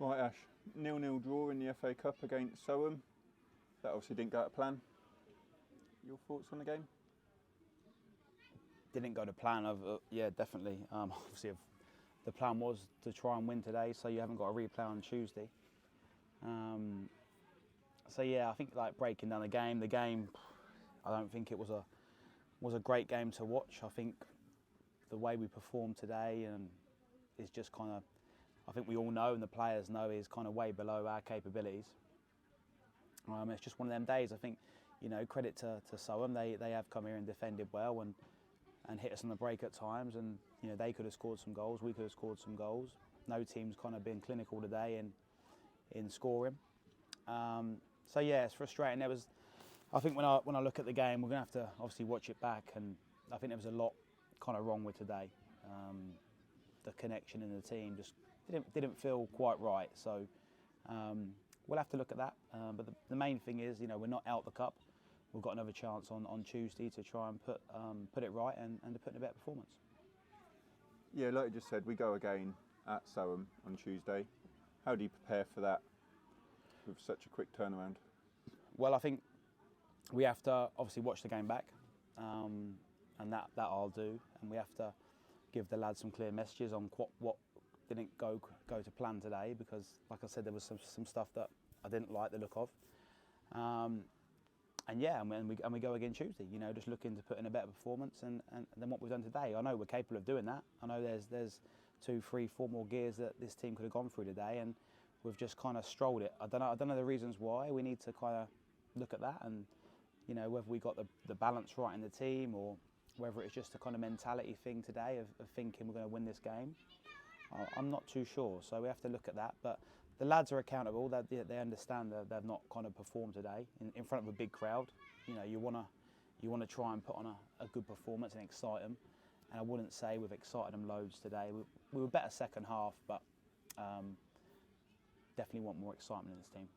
Right, Ash, 0-0 draw in the FA Cup against Soham. That obviously didn't go to plan. Your thoughts on the game? Didn't go to plan. Yeah, definitely. Obviously, the plan was to try and win today, so you haven't got a replay on Tuesday. So yeah, I think like breaking down the game, I don't think it was a great game to watch. I think the way we performed today and is just kind of, I think we all know and the players know is kind of way below our capabilities. It's just one of them days. I think, credit to Soham. They have come here and defended well and hit us on the break at times, and they could have scored some goals, we could have scored some goals. No team's kind of been clinical today in scoring. So yeah, it's frustrating. I think when I look at the game, we're going to have to obviously watch it back, and I think there was a lot kind of wrong with today. The connection in the team just didn't feel quite right. So we'll have to look at that. But the main thing is, we're not out the cup. We've got another chance on Tuesday to try and put it right and to put in a better performance. Yeah, like you just said, we go again at Soham on Tuesday. How do you prepare for that with such a quick turnaround? Well, I think we have to obviously watch the game back, and that I'll do, and we have to give the lads some clear messages on what didn't go to plan today, because like I said, there was some stuff that I didn't like the look of. And yeah, and we go again Tuesday, just looking to put in a better performance and than what we've done today. I know we're capable of doing that. I know there's 2, 3, 4 more gears that this team could have gone through today, and we've just kind of strolled it. I don't know the reasons why. We need to kind of look at that, and whether we got the balance right in the team, or whether it's just a kind of mentality thing today of thinking we're going to win this game. I'm not too sure, so we have to look at that. But the lads are accountable. They understand that they've not kind of performed today in front of a big crowd. You want to try and put on a good performance and excite them. And I wouldn't say we've excited them loads today. We were better second half, but definitely want more excitement in this team.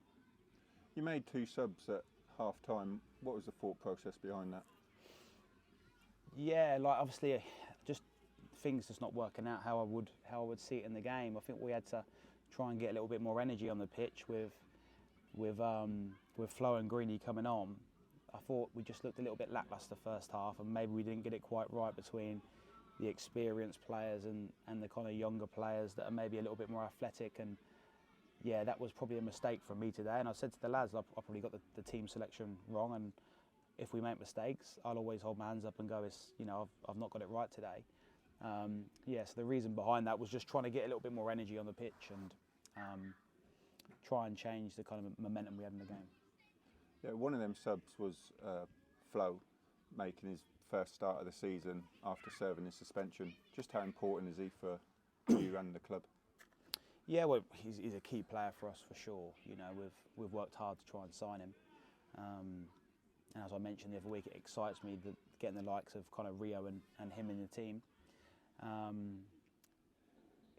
You made 2 subs at half time. What was the thought process behind that? Yeah, like obviously, just things just not working out how I would see it in the game. I think we had to try and get a little bit more energy on the pitch with Flo and Greeny coming on. I thought we just looked a little bit lacklustre first half, and maybe we didn't get it quite right between the experienced players and the kind of younger players that are maybe a little bit more athletic. And yeah, that was probably a mistake from me today. And I said to the lads, I probably got the team selection wrong, and if we make mistakes, I'll always hold my hands up and go, I've not got it right today. So the reason behind that was just trying to get a little bit more energy on the pitch and try and change the kind of momentum we had in the game. Yeah, one of them subs was Flo making his first start of the season after serving his suspension. Just how important is he for you and the club? Yeah, well, he's a key player for us for sure. We've worked hard to try and sign him. And as I mentioned the other week, it excites me that getting the likes of kind of Rio and him in the team.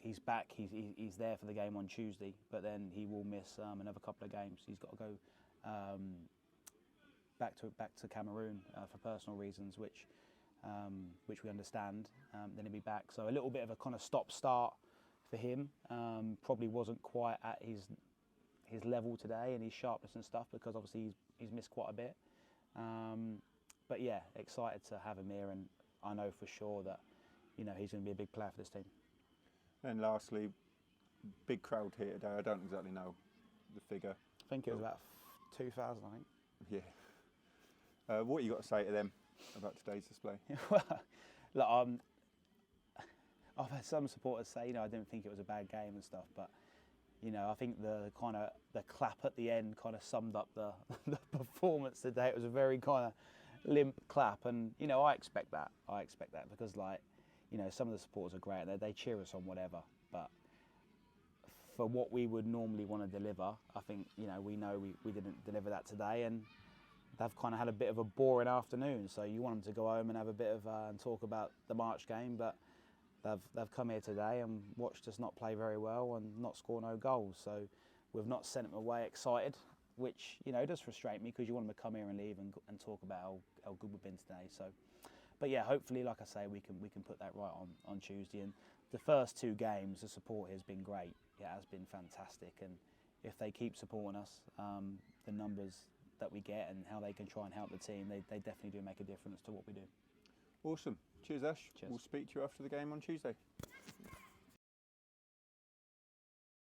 He's back. He's there for the game on Tuesday, but then he will miss another couple of games. He's got to go back to Cameroon for personal reasons, which we understand. Then he'll be back. So a little bit of a kind of stop-start for him. Probably wasn't quite at his level today and his sharpness and stuff, because obviously he's missed quite a bit. But yeah, excited to have him here, and I know for sure that he's going to be a big player for this team. And lastly, big crowd here today. I don't exactly know the figure. I think it was about 2,000, I think. Yeah. What you got to say to them about today's display? Well, look, I've had some supporters say, I didn't think it was a bad game and stuff, but I think the clap at the end kind of summed up the performance today. It was a very kind of limp clap, and I expect that. Because some of the supporters are great. They cheer us on whatever, but for what we would normally want to deliver, I think we know we didn't deliver that today, and they've kind of had a bit of a boring afternoon. So you want them to go home and have a bit of and talk about the March game, but they've come here today and watched us not play very well and not score no goals. So we've not sent them away excited, which does frustrate me, because you want them to come here and leave and talk about how good we've been today. So, but yeah, hopefully, like I say, we can put that right on Tuesday. And the first 2 games, the support has been great. it has been fantastic. And if they keep supporting us, the numbers that we get and how they can try and help the team, they definitely do make a difference to what we do. Awesome. Cheers, Ash. Cheers. We'll speak to you after the game on Tuesday.